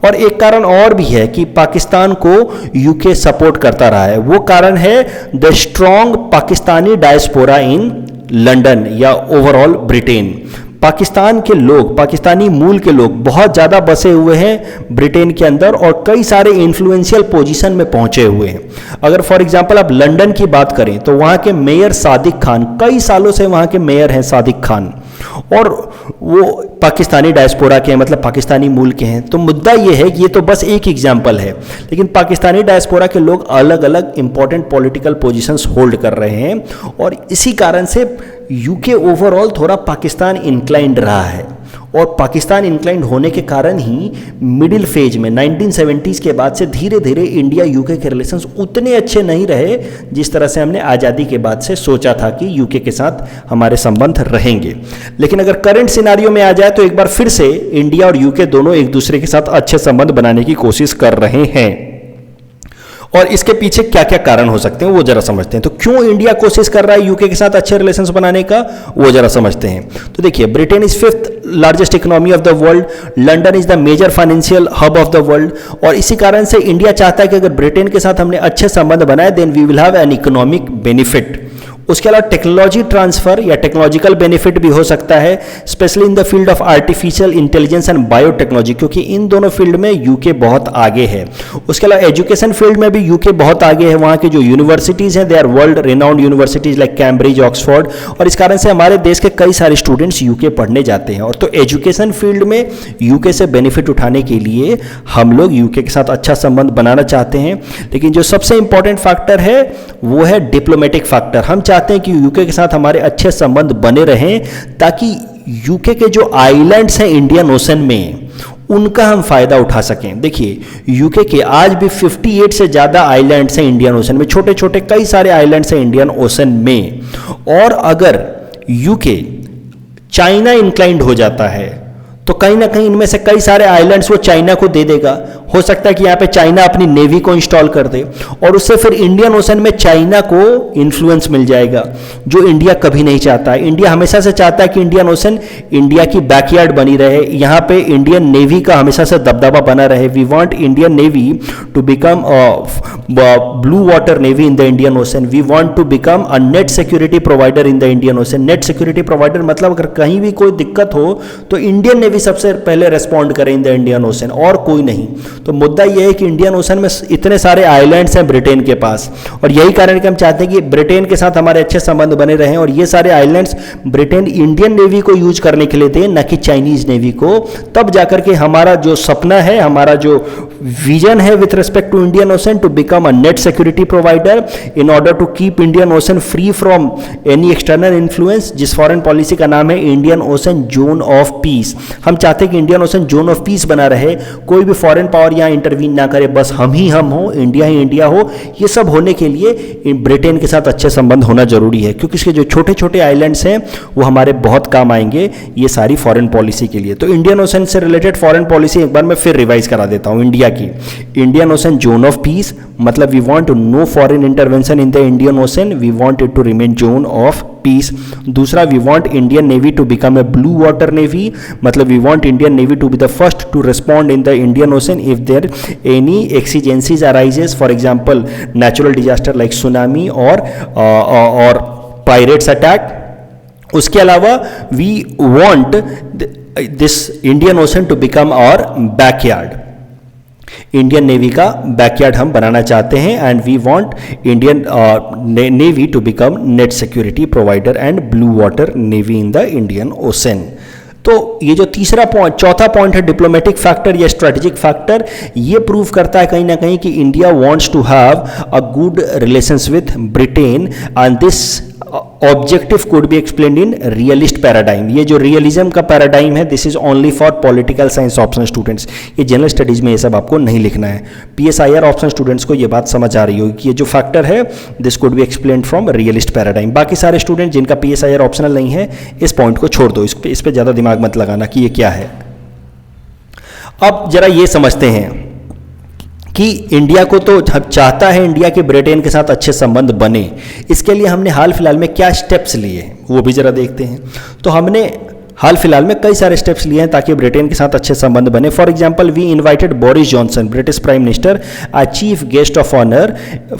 और एक कारण और भी है कि पाकिस्तान को यूके सपोर्ट करता रहा है, वो कारण है the strong Pakistani diaspora in London या ओवरऑल ब्रिटेन। पाकिस्तान के लोग, पाकिस्तानी मूल के लोग बहुत ज़्यादा बसे हुए हैं ब्रिटेन के अंदर, और कई सारे इन्फ्लुएंशियल पोजीशन में पहुंचे हुए हैं। अगर फॉर एग्जांपल आप लंदन की बात करें तो वहाँ के मेयर सादिक खान, कई सालों से वहाँ के मेयर हैं सादिक खान, और वो पाकिस्तानी डायस्पोरा के हैं, मतलब पाकिस्तानी मूल के हैं। तो मुद्दा ये है कि ये तो बस एक एग्जाम्पल है, लेकिन पाकिस्तानी डायस्पोरा के लोग अलग अलग इंपॉर्टेंट पॉलिटिकल पोजीशंस होल्ड कर रहे हैं, और इसी कारण से यूके ओवरऑल थोड़ा पाकिस्तान इंक्लाइंड रहा है। और पाकिस्तान इंक्लाइंड होने के कारण ही मिडिल फेज में 1970s के बाद से धीरे धीरे इंडिया यूके के रिलेशंस उतने अच्छे नहीं रहे जिस तरह से हमने आज़ादी के बाद से सोचा था कि यूके के साथ हमारे संबंध रहेंगे। लेकिन अगर करंट सिनारियो में आ जाए तो एक बार फिर से इंडिया और यूके दोनों एक दूसरे के साथ अच्छे संबंध बनाने की कोशिश कर रहे हैं। और इसके पीछे क्या क्या कारण हो सकते हैं वो जरा समझते हैं। तो क्यों इंडिया कोशिश कर रहा है यूके के साथ अच्छे रिलेशंस बनाने का, वो जरा समझते हैं। तो देखिए, Britain is 5th largest economy of the world, London is the major financial hub of the world, और इसी कारण से इंडिया चाहता है कि अगर ब्रिटेन के साथ हमने अच्छे संबंध बनाए then we will have an economic benefit. उसके अलावा टेक्नोलॉजी ट्रांसफर या टेक्नोलॉजिकल बेनिफिट भी हो सकता है, especially in the field of artificial intelligence and biotechnology, क्योंकि इन दोनों फील्ड में यूके बहुत आगे है। उसके अलावा एजुकेशन फील्ड में भी यूके बहुत आगे है। वहाँ के जो यूनिवर्सिटीज़ हैं they are world renowned universities like Cambridge, Oxford, और इस कारण से हमारे देश के कई सारे स्टूडेंट्स यूके पढ़ने जाते हैं। और तो एजुकेशन फील्ड में यूके से बेनिफिट उठाने के लिए हम लोग यूके के साथ अच्छा संबंध बनाना चाहते हैं। लेकिन जो सबसे इंपॉर्टेंट फैक्टर है वो है डिप्लोमेटिक फैक्टर। हम चाहते हैं कि यूके के साथ हमारे अच्छे संबंध बने रहें, ताकि यूके के जो आइलैंड्स हैं इंडियन ओशन में उनका हम फायदा उठा सकें। देखिए, यूके के आज भी 58 से ज़्यादा आइलैंड्स हैं इंडियन ओशन में, छोटे छोटे कई सारे आइलैंड्स हैं इंडियन ओशन में। और अगर यूके चाइना इंक्लाइंड हो जाता है, तो कहीं ना कहीं इनमें से कई सारे आइलैंड्स वो चाइना को दे देगा। हो सकता है कि यहाँ पे चाइना अपनी नेवी को इंस्टॉल कर दे और उससे फिर इंडियन ओशन में चाइना को इन्फ्लुएंस मिल जाएगा, जो इंडिया कभी नहीं चाहता है। इंडिया हमेशा से चाहता है कि इंडियन ओशन इंडिया की बैकयार्ड बनी रहे, यहाँ पे इंडियन नेवी का हमेशा से दबदबा बना रहे। We want Indian navy to become blue water navy in the Indian ocean. We want to become a net security provider in the Indian Ocean. Net security provider मतलब अगर कहीं भी कोई दिक्कत हो तो इंडियन नेवी सबसे पहले रेस्पॉन्ड करे इन द इंडियन ओशन, और कोई नहीं। तो मुद्दा यह है कि इंडियन ओशन में इतने सारे आइलैंड्स हैं ब्रिटेन के पास, और यही कारण है कि हम चाहते हैं कि ब्रिटेन के साथ हमारे अच्छे संबंध बने रहें, और ये सारे आइलैंड्स ब्रिटेन इंडियन नेवी को यूज करने के लिए दे, न कि चाइनीज नेवी को। तब जाकर के हमारा जो सपना है, हमारा जो विजन है with respect to Indian Ocean, to become a net security provider in order to keep Indian Ocean free from any external influence, जिस फॉरेन पॉलिसी का नाम है Indian ocean zone of peace. हम चाहते हैं कि Indian ocean zone of peace बना रहे, कोई भी फॉरेन पावर यहाँ इंटरवीन ना करे, बस हम ही हम हो, इंडिया ही इंडिया हो। ये सब होने के लिए ब्रिटेन के साथ अच्छे संबंध होना जरूरी है, क्योंकि इसके जो छोटे छोटे आइलैंड्स हैं वो हमारे बहुत काम आएंगे ये सारी फॉरेन पॉलिसी के लिए। तो इंडियन ओशन से रिलेटेड फॉरेन पॉलिसी एक बार मैं फिर रिवाइज करा देता हूँ इंडिया की। Indian ocean zone of peace मतलब we want no foreign intervention in the Indian ocean, we want it to remain zone of peace. दूसरा, we want Indian navy to become a blue water navy, मतलब we want Indian navy to be the first to respond in the Indian ocean if there any exigencies arises, for example natural disaster like tsunami और pirates attack. उसके अलावा we want this Indian Ocean to become our backyard. Indian navy का backyard हम बनाना चाहते हैं, and we want Indian navy to become net security provider and blue water navy in the Indian Ocean. तो ये जो तीसरा पॉइंट, चौथा पॉइंट है डिप्लोमेटिक फैक्टर या स्ट्रेटेजिक फैक्टर, ये प्रूव करता है कहीं ना कहीं कि India wants to have a good relations with Britain, and this objective could be explained in realist paradigm. ये जो रियलिज्म का पैराडाइम है, this is only for political science option students. ये जनरल स्टडीज में ये सब आपको नहीं लिखना है। पीएसआईआर ऑप्शन स्टूडेंट्स को ये बात समझ आ रही होगी कि ये जो फैक्टर है this could be explained from realist paradigm. बाकी सारे स्टूडेंट जिनका पीएसआईआर ऑप्शनल नहीं है, इस पॉइंट को छोड़ दो, इस पर ज़्यादा दिमाग मत लगाना कि ये क्या है। अब जरा ये समझते हैं कि इंडिया को तो चाहता है इंडिया के ब्रिटेन के साथ अच्छे संबंध बने, इसके लिए हमने हाल फिलहाल में क्या स्टेप्स लिए हैं वो भी जरा देखते हैं। तो हमने हाल फिलहाल में कई सारे स्टेप्स लिए हैं ताकि ब्रिटेन के साथ अच्छे संबंध बने। For example, we invited Boris Johnson, British prime minister, a chief guest of honour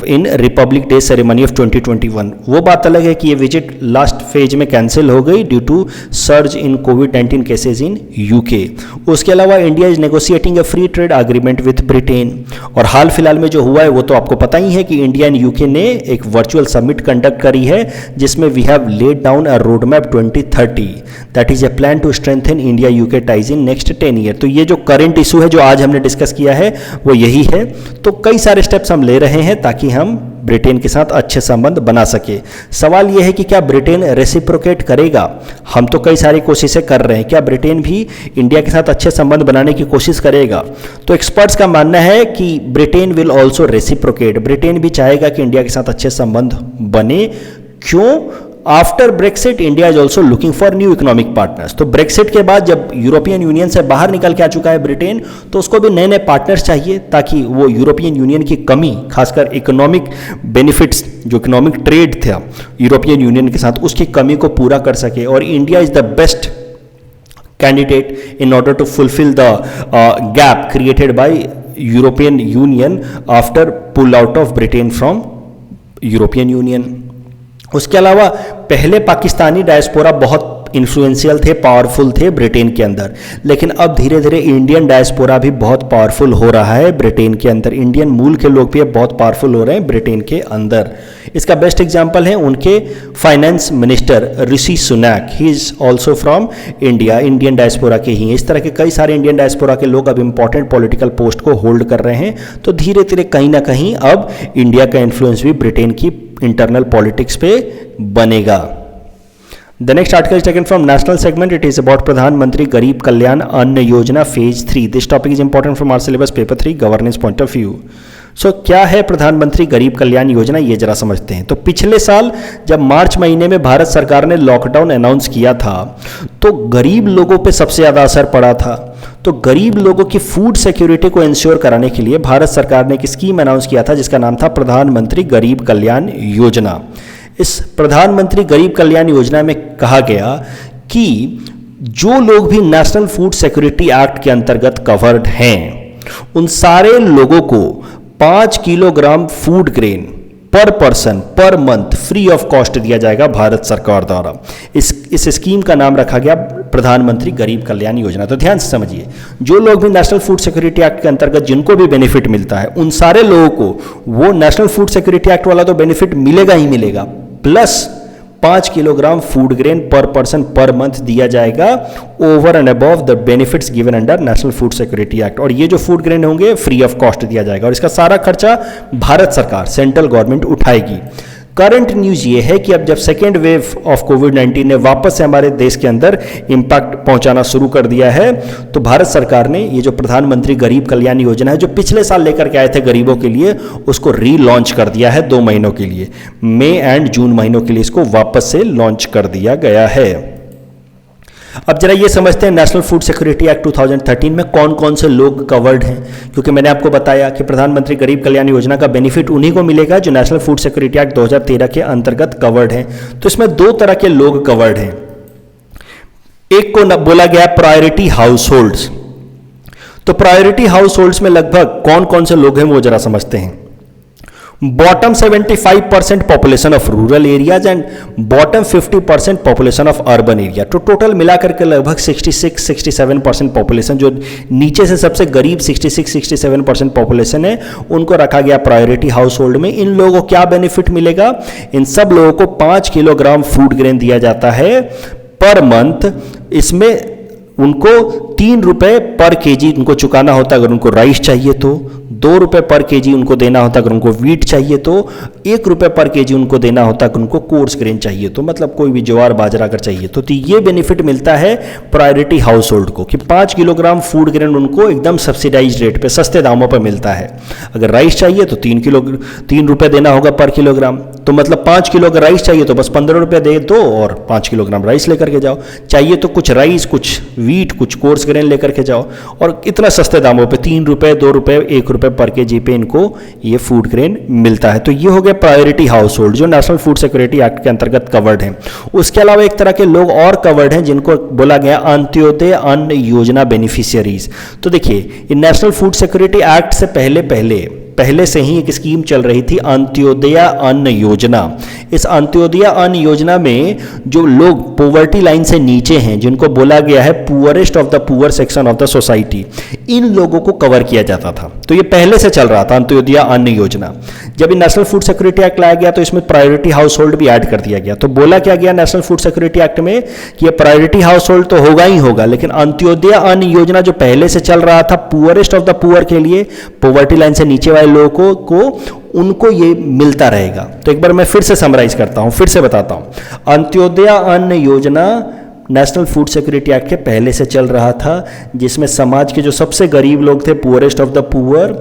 in Republic Day ceremony of 2021। वो बात अलग है कि ये विजिट लास्ट फेज में कैंसिल हो गई ड्यू टू सर्ज इन कोविड-19 केसेज इन यूके। उसके अलावा India is negotiating a free trade agreement with Britain. और हाल फिलहाल में जो हुआ है वो तो आपको पता ही है कि इंडिया एंड यूके ने एक वर्चुअल समिट कंडक्ट करी है, जिसमें we have laid down a road map 2030 that is plan to strengthen India UK ties in next 10 year. तो ये जो करंट इशू है जो आज हमने डिस्कस किया है वो यही है। तो कई सारे स्टेप्स हम ले रहे हैं ताकि हम ब्रिटेन के साथ अच्छे संबंध बना सके। सवाल यह है कि क्या ब्रिटेन रेसिप्रोकेट करेगा? हम तो कई सारी कोशिशें कर रहे हैं, क्या ब्रिटेन भी इंडिया के साथ अच्छे संबंध बनाने की कोशिश करेगा? तो एक्सपर्ट्स का मानना है कि Britain will also reciprocate. Britain भी चाहेगा कि इंडिया के साथ अच्छे संबंध बने। क्यों? After Brexit India is also looking for new economic partners. तो ब्रेक्सिट के बाद जब यूरोपियन यूनियन से बाहर निकल के आ चुका है ब्रिटेन, तो उसको भी नए नए पार्टनर्स चाहिए ताकि वो यूरोपियन यूनियन की कमी, खासकर इकोनॉमिक बेनिफिट्स, जो इकोनॉमिक ट्रेड था यूरोपियन यूनियन के साथ, उसकी कमी को पूरा कर सके। और India is the best candidate in order to fulfil the gap created by European Union after pull out of Britain from European Union. उसके अलावा पहले पाकिस्तानी डायस्पोरा बहुत इन्फ्लुएंशियल थे, पावरफुल थे ब्रिटेन के अंदर, लेकिन अब धीरे धीरे इंडियन डायस्पोरा भी बहुत पावरफुल हो रहा है ब्रिटेन के अंदर। इंडियन मूल के लोग भी अब बहुत पावरफुल हो रहे हैं ब्रिटेन के अंदर। इसका बेस्ट एग्जांपल है उनके finance minister Rishi Sunak, he is also from India, Indian diaspora के ही हैं। इस तरह के कई सारे इंडियन डायस्पोरा के लोग अब इंपॉर्टेंट पॉलिटिकल पोस्ट को होल्ड कर रहे हैं। तो धीरे धीरे कहीं ना कहीं अब इंडिया का इन्फ्लुएंस भी ब्रिटेन की इंटरनल पॉलिटिक्स पे बनेगा। The next article is taken from national segment. It is about Pradhan Mantri Garib Kalyan Ann Yojana phase 3. This topic is important from our syllabus paper 3 governance point of view. क्या है प्रधानमंत्री गरीब कल्याण योजना, ये जरा समझते हैं। तो पिछले साल जब मार्च महीने में भारत सरकार ने लॉकडाउन अनाउंस किया था तो गरीब लोगों पे सबसे ज़्यादा असर पड़ा था। तो गरीब लोगों की फूड सिक्योरिटी को इंश्योर कराने के लिए भारत सरकार ने एक स्कीम अनाउंस किया था जिसका नाम था प्रधानमंत्री गरीब कल्याण योजना। इस प्रधानमंत्री गरीब कल्याण योजना में कहा गया कि जो लोग भी नेशनल फूड सिक्योरिटी एक्ट के अंतर्गत कवर्ड हैं उन सारे लोगों को 5 किलोग्राम फूड ग्रेन पर person per month free of cost दिया जाएगा भारत सरकार द्वारा। इस स्कीम का नाम रखा गया प्रधानमंत्री गरीब कल्याण योजना। तो ध्यान से समझिए, जो लोग भी नेशनल फूड सिक्योरिटी एक्ट के अंतर्गत जिनको भी बेनिफिट मिलता है उन सारे लोगों को वो नेशनल फूड सिक्योरिटी एक्ट वाला तो बेनिफिट मिलेगा ही मिलेगा, प्लस 5 किलोग्राम फूड ग्रेन पर पर्सन पर मंथ दिया जाएगा over and above the benefits given under national Food Security act. और ये जो फूड ग्रेन होंगे फ्री ऑफ कॉस्ट दिया जाएगा और इसका सारा खर्चा भारत सरकार सेंट्रल गवर्नमेंट उठाएगी। करंट न्यूज ये है कि अब जब सेकेंड वेव ऑफ कोविड-19 ने वापस से हमारे देश के अंदर इंपैक्ट पहुंचाना शुरू कर दिया है तो भारत सरकार ने ये जो प्रधानमंत्री गरीब कल्याण योजना है जो पिछले साल लेकर के आए थे गरीबों के लिए, उसको रीलॉन्च कर दिया है 2 महीनों के लिए। मई एंड जून महीनों के लिए इसको वापस से लॉन्च कर दिया गया है। अब जरा ये समझते हैं नेशनल फूड सिक्योरिटी एक्ट 2013 में कौन कौन से लोग कवर्ड हैं, क्योंकि मैंने आपको बताया कि प्रधानमंत्री गरीब कल्याण योजना का बेनिफिट उन्हीं को मिलेगा जो नेशनल फूड सिक्योरिटी एक्ट 2013 के अंतर्गत कवर्ड हैं। तो इसमें 2 तरह के लोग कवर्ड हैं। एक को बोला गया प्रायोरिटी हाउस। तो प्रायोरिटी हाउस होल्ड्स में लगभग कौन कौन से लोग हैं वो जरा समझते हैं। Bottom 75% population of rural areas and bottom 50% population of urban area. तो टोटल मिलाकर के लगभग 66-67% पॉपुलेशन, जो नीचे से सबसे गरीब 66-67% पॉपुलेशन है, उनको रखा गया प्रायोरिटी हाउस होल्ड में। इन लोगों को क्या बेनिफिट मिलेगा? इन सब लोगों को 5 किलोग्राम फूड ग्रेन दिया जाता है पर मंथ। इसमें उनको 3 रुपए पर केजी उनको चुकाना होता है अगर उनको राइस चाहिए तो, 2 रुपए पर केजी उनको देना होता है अगर उनको व्हीट चाहिए तो, 1 रुपए पर केजी उनको देना होता है अगर उनको कोर्स ग्रेन चाहिए तो, मतलब कोई भी ज्वार बाजरा अगर चाहिए तो ये बेनिफिट मिलता है प्रायोरिटी हाउस होल्ड को कि 5 किलोग्राम फूड ग्रेन उनको एकदम सब्सिडाइज रेट पे सस्ते दामों पर मिलता है। अगर राइस चाहिए तो 3 रुपए देना होगा पर किलोग्राम, तो मतलब 5 किलो अगर राइस चाहिए तो बस 15 रुपए दे दो और 5 किलोग्राम राइस लेकर के जाओ। चाहिए तो कुछ राइस, कुछ व्हीट, कुछ कोर्स ग्रेन लेकर के जाओ और इतना सस्ते दामों पे 3 रुपए, 2 रुपए, 1 रुपए पर केजी पे इनको ये फूड ग्रेन मिलता है। तो ये हो गया प्रायोरिटी हाउस होल्ड जो नेशनल फूड सिक्योरिटी एक्ट के अंतर्गत कवर्ड है। उसके अलावा एक तरह के लोग और कवर्ड हैं जिनको बोला गया अंत्योदय अन्न योजना बेनिफिशियरीज। तो देखिए, नेशनल फूड सिक्योरिटी एक्ट से पहले से ही एक स्कीम चल रही थी अंत्योदय अन्न योजना। इस अंत्योदय अन्न योजना में जो लोग पॉवर्टी लाइन से नीचे हैं, जिनको बोला गया है poorest of the poor section of the society, इन लोगों को कवर किया जाता था। तो ये पहले से चल रहा था अंत्योदय अन्न योजना। जब ये नेशनल फूड सिक्योरिटी एक्ट लाया गया तो इसमें प्रायोरिटी हाउस होल्ड भी ऐड कर दिया गया। तो बोला क्या गया नेशनल फूड सिक्योरिटी एक्ट में कि ये प्रायोरिटी हाउस होल्ड तो होगा ही होगा, लेकिन अंत्योदय अन्न योजना जो पहले से चल रहा था पुअरेस्ट ऑफ द पुअर के लिए, पॉवर्टी लाइन से नीचे वाले लोगों को उनको ये मिलता रहेगा। तो एक बार मैं फिर से समराइज करता हूं, फिर से बताता हूं। अंत्योदय अन्न योजना नेशनल फूड सिक्योरिटी एक्ट के पहले से चल रहा था, जिसमें समाज के जो सबसे गरीब लोग थे, poorest of the poor,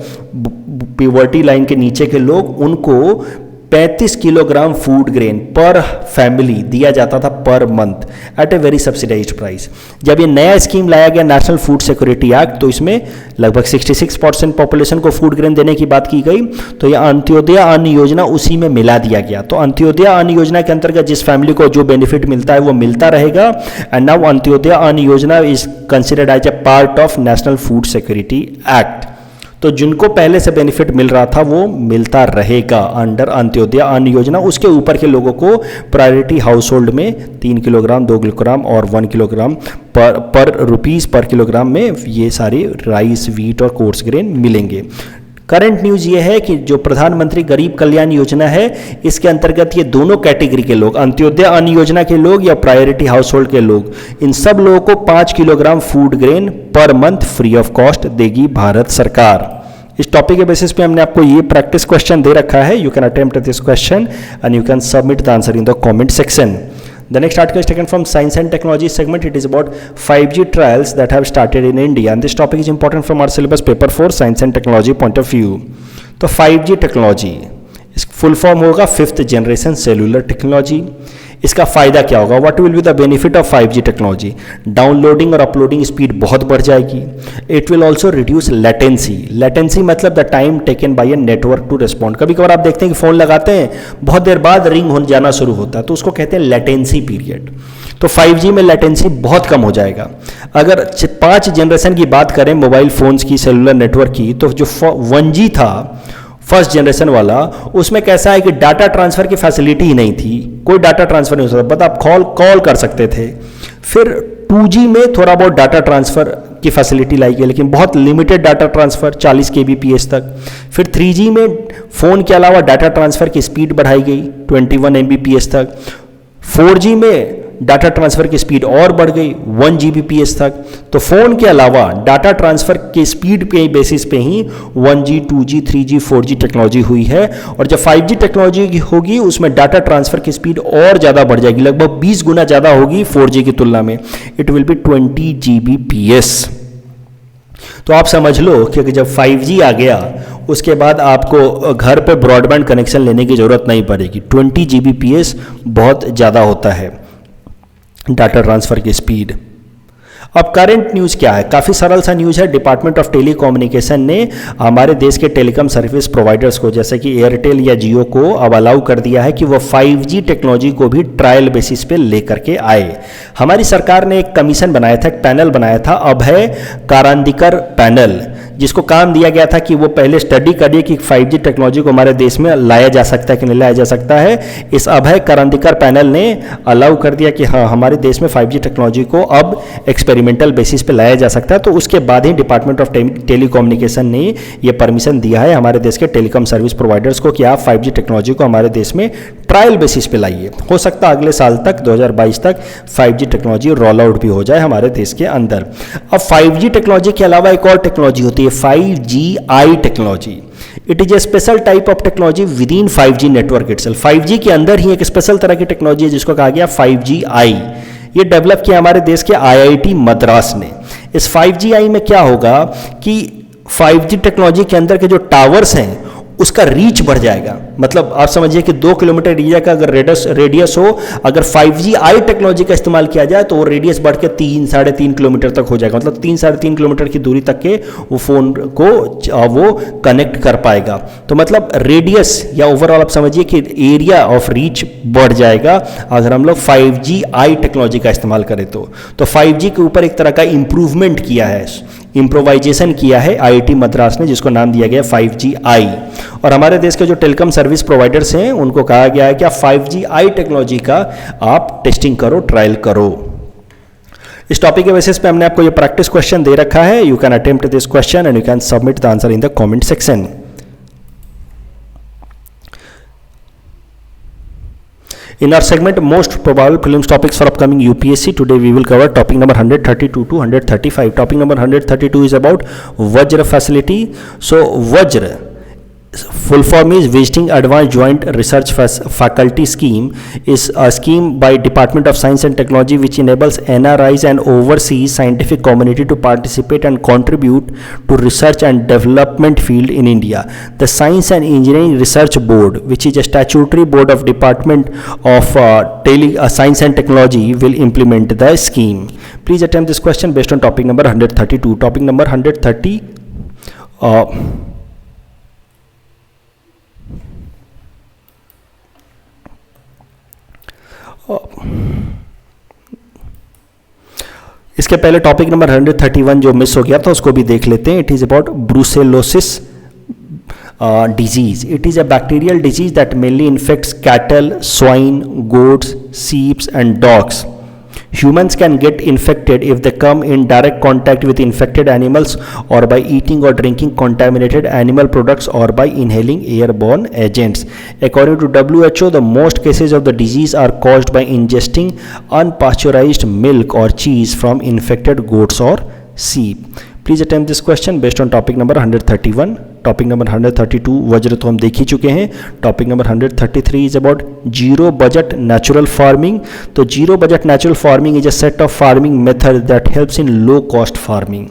poverty line के नीचे के लोग, उनको 35 kilogram food grain per family दिया जाता था per month at a very subsidised price. जब ये नया स्कीम लाया गया नेशनल फूड सिक्योरिटी एक्ट, तो इसमें लगभग 66% पॉपुलेशन को फूड ग्रेन देने की बात की गई। तो ये अंत्योदय अन्न योजना उसी में मिला दिया गया। तो अंत्योदय अन्न योजना के अंतर्गत जिस फैमिली को जो बेनिफिट मिलता है वो मिलता रहेगा। And now Antyodaya Anna Yojana is considered as a part of National Food Security Act. तो जिनको पहले से बेनिफिट मिल रहा था वो मिलता रहेगा अंडर अंत्योदय अन्न योजना। उसके ऊपर के लोगों को प्रायोरिटी हाउस होल्ड में 3 किलोग्राम, 2 किलोग्राम और 1 किलोग्राम पर रुपीस पर किलोग्राम में ये सारे राइस, व्हीट और कोर्स ग्रेन मिलेंगे। करंट न्यूज ये है कि जो प्रधानमंत्री गरीब कल्याण योजना है, इसके अंतर्गत ये दोनों कैटेगरी के लोग, अंत्योदय अन्न योजना के लोग या प्रायोरिटी हाउस होल्ड के लोग, इन सब लोगों को 5 kilogram food grain per month free of cost देगी भारत सरकार। इस टॉपिक के बेसिस पे हमने आपको ये प्रैक्टिस क्वेश्चन दे रखा है। You can attempt this question and you can submit the answer in the comment section. The next article is taken from Science and Technology segment. It is about 5G trials that have started in India, and this topic is important from our syllabus paper 4 Science and Technology point of view. तो 5G technology, full form होगा 5th generation cellular technology. इसका फ़ायदा क्या होगा? What will be the benefit of 5G technology? Downloading और uploading speed बहुत बढ़ जाएगी। It will also reduce latency. Latency मतलब the time taken by a network to respond. कभी कभार आप देखते हैं कि फ़ोन लगाते हैं, बहुत देर बाद रिंग हो जाना शुरू होता है, तो उसको कहते हैं लेटेंसी पीरियड। तो 5G में लेटेंसी बहुत कम हो जाएगा। अगर 5 जनरेशन की बात करें मोबाइल फ़ोन्स की, सेलुलर नेटवर्क की, तो जो 1G था फर्स्ट जनरेशन वाला, उसमें कैसा है कि डाटा ट्रांसफ़र की फैसिलिटी ही नहीं थी, कोई डाटा ट्रांसफ़र नहीं हो सकता, बट आप कॉल कर सकते थे। फिर 2G में थोड़ा बहुत डाटा ट्रांसफ़र की फैसिलिटी लाई गई, लेकिन बहुत लिमिटेड डाटा ट्रांसफ़र 40 kbps तक। फिर 3G में फ़ोन के अलावा डाटा ट्रांसफ़र की स्पीड बढ़ाई गई 21 mbps तक। 4G में डाटा ट्रांसफ़र की स्पीड और बढ़ गई 1 Gbps तक। तो फ़ोन के अलावा डाटा ट्रांसफ़र की स्पीड पे बेसिस पे ही 1G, 2G, 3G, 4G technology हुई है। और जब 5G टेक्नोलॉजी होगी उसमें डाटा ट्रांसफ़र की स्पीड और ज़्यादा बढ़ जाएगी, लगभग 20 गुना ज़्यादा होगी 4G की तुलना में। It will be 20 Gbps। तो आप समझ लो कि जब 5G आ गया उसके बाद आपको घर पे ब्रॉडबैंड कनेक्शन लेने की ज़रूरत नहीं पड़ेगी। 20 Gbps बहुत ज़्यादा होता है डाटा ट्रांसफ़र की स्पीड। अब करंट न्यूज़ क्या है? काफ़ी सरल सा न्यूज़ है। डिपार्टमेंट ऑफ टेलीकम्युनिकेशन ने हमारे देश के टेलीकॉम सर्विस प्रोवाइडर्स को, जैसे कि एयरटेल या जियो को, अब अलाउ कर दिया है कि वो 5G टेक्नोलॉजी को भी ट्रायल बेसिस पे लेकर के आए। हमारी सरकार ने एक कमीशन बनाया था, एक पैनल बनाया था, अभय कारांदीकर पैनल, जिसको काम दिया गया था कि वो पहले स्टडी करिए कि 5G टेक्नोलॉजी को हमारे देश में लाया जा सकता है कि नहीं लाया जा सकता है। इस अभय कारांदीकर पैनल ने अलाउ कर दिया कि हाँ, हमारे देश में 5G टेक्नोलॉजी को अब एक्सपेरिमेंटल बेसिस पे लाया जा सकता है। तो उसके बाद ही डिपार्टमेंट ऑफ टेलीकम्युनिकेशन ने ये परमिशन दिया है हमारे देश के टेलीकॉम सर्विस प्रोवाइडर्स को कि आप 5G टेक्नोलॉजी को हमारे देश में ट्रायल बेसिस पे लाइए। हो सकता है अगले साल तक 2022 तक 5G टेक्नोलॉजी रोल आउट भी हो जाए हमारे देश के अंदर। अब 5G टेक्नोलॉजी के अलावा एक और टेक्नोलॉजी होती है 5Gi technology. It is a special type of technology with in 5G network itself. 5G के अंदर ही एक स्पेशल तरह की टेक्नोलॉजी है जिसको कहा गया 5Gi। ये डेवलप किया हमारे देश के IIT मद्रास ने। इस 5Gi में क्या होगा कि 5G टेक्नोलॉजी के अंदर के जो टावर्स हैं उसका रीच बढ़ जाएगा। मतलब आप समझिए कि 2 किलोमीटर एरिया का अगर रेडियस हो, अगर 5Gi टेक्नोलॉजी का इस्तेमाल किया जाए तो वो रेडियस बढ़ के 3-3.5 किलोमीटर तक हो जाएगा। मतलब 3-3.5 किलोमीटर की दूरी तक के वो फ़ोन को वो कनेक्ट कर पाएगा। तो मतलब रेडियस या ओवरऑल आप समझिए कि एरिया ऑफ रीच बढ़ जाएगा अगर हम लोग 5Gi टेक्नोलॉजी का इस्तेमाल करें तो 5G के ऊपर एक तरह का इम्प्रूवमेंट किया है, इम्प्रोवाइजेशन किया है IIT मद्रास ने, जिसको नाम दिया गया 5Gi। और हमारे देश के जो टेलीकॉम सर्विस प्रोवाइडर्स हैं उनको कहा गया है कि आप 5Gi टेक्नोलॉजी का आप टेस्टिंग करो, ट्रायल करो। इस टॉपिक के बेसिस पे हमने आपको ये प्रैक्टिस क्वेश्चन दे रखा है। You can attempt this question and you can submit the answer in the comment section. In our segment, most probable prelims topics for upcoming UPSC, today we will cover topic number 132 to 135. Topic number 132 is about Vajra facility. So Vajra, full form is Visiting Advanced Joint Research Faculty Scheme, is a scheme by Department of Science and Technology which enables NRIs and overseas scientific community to participate and contribute to research and development field in India. The Science and Engineering Research Board, which is a statutory board of Department of Science and Technology, will implement the scheme. Please attempt this question based on topic number 132. Topic number 130. इसके पहले topic number 131 जो miss हो गया था उसको भी देख लेते हैं। It is about brucellosis disease. It is a bacterial disease that mainly infects cattle, swine, goats, sheep and dogs. Humans can get infected if they come in direct contact with infected animals or by eating or drinking contaminated animal products or by inhaling airborne agents. According to WHO, the most cases of the disease are caused by ingesting unpasteurized milk or cheese from infected goats or sheep. Please attempt this question based on topic number 131. Topic number 132 Vajra तो हम देख ही चुके हैं। Topic number 133 is about zero budget natural farming. तो zero budget natural farming is a set of farming method that helps in low cost farming.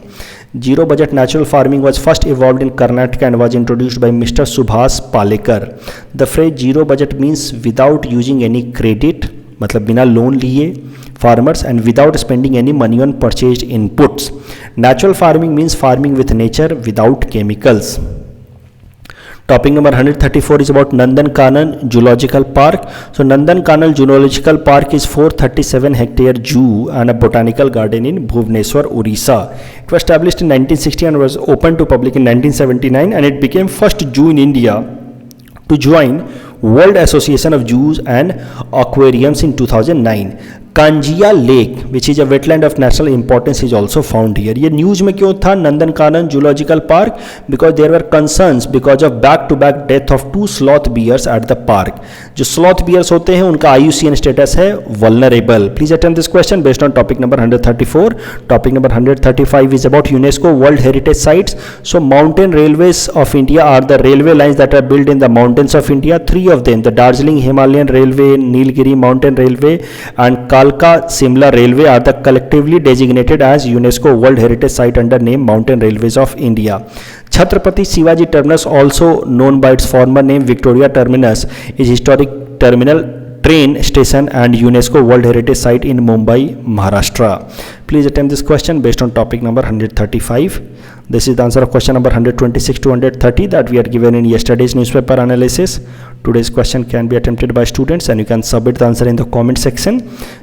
Zero budget natural farming was first evolved in Karnataka and was introduced by Mr. Subhas Palekar. The phrase zero budget means without using any credit, मतलब बिना loan लिए farmers and without spending any money on purchased inputs. Natural farming means farming with nature without chemicals. Topic number 134 is about Nandankanan Zoological Park. So Nandankanan Zoological Park is 437 hectare zoo and a botanical garden in Bhubaneswar, Orissa. It was established in 1960 and was opened to public in 1979, and it became first zoo in India to join World Association of Zoos and Aquariums in 2009. Kanjia Lake, which is a wetland of national importance, is also found here. ये news में क्यों था Nandankanan Zoological Park? Because there were concerns because of back to back death of 2 sloth bears at the park. जो sloth bears होते हैं उनका IUCN status है vulnerable. Please attempt this question based on topic number 134. Topic number 135 is about UNESCO World Heritage Sites. So mountain railways of India are the railway lines that are built in the mountains of India. 3 of them, the Darjeeling Himalayan Railway, Nilgiri Mountain Railway and Kalka Simla Railway, are the collectively designated as UNESCO World Heritage Site under name Mountain Railways of India. Chhatrapati Shivaji Terminus, also known by its former name Victoria Terminus, is historic terminal train station and UNESCO World Heritage Site in Mumbai, Maharashtra. Please attempt this question based on topic number 135. This is the answer of question number 126 to 130 that we are given in yesterday's newspaper analysis. Today's question can be attempted by students and you can submit the answer in the comment section.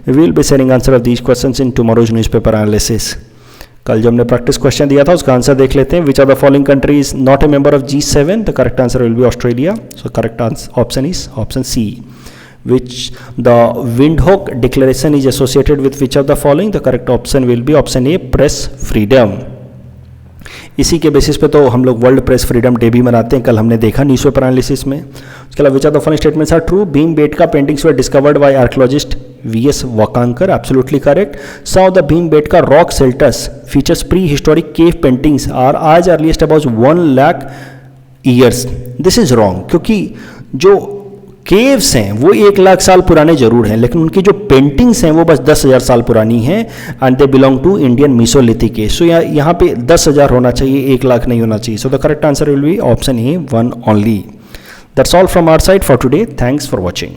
We will be sharing answer of these questions in tomorrow's newspaper analysis. कल जो हमने practice question दिया था उसका answer देख लेते हैं. Which are the following country is not a member of G7? The correct answer will be Australia. So correct option is option C. Which the Windhoek Declaration is associated with which of the following? The correct option will be option A, press freedom. इसी के basis पे तो हम लोग world press freedom day भी मनाते हैं. कल हमने देखा न्यूज़पेपर एनालिसिस में. उसके अलावा which are the following statements are true? Bhimbetka paintings were discovered by archaeologist V.S. Wakankar, absolutely correct. Some of the Bhimbetka rock shelters features prehistoric cave paintings are as earliest about 1 lakh years. This is wrong, क्योंकि जो caves हैं वो 1 लाख साल पुराने जरूर हैं, लेकिन उनकी जो पेंटिंग्स हैं वो बस 10,000 साल पुरानी हैं and they belong to Indian mesolithic age. So यहाँ पे 10,000 होना चाहिए, 1 लाख नहीं होना चाहिए. So the correct answer will B option A, 1 only. That's all from our side for today. Thanks for watching.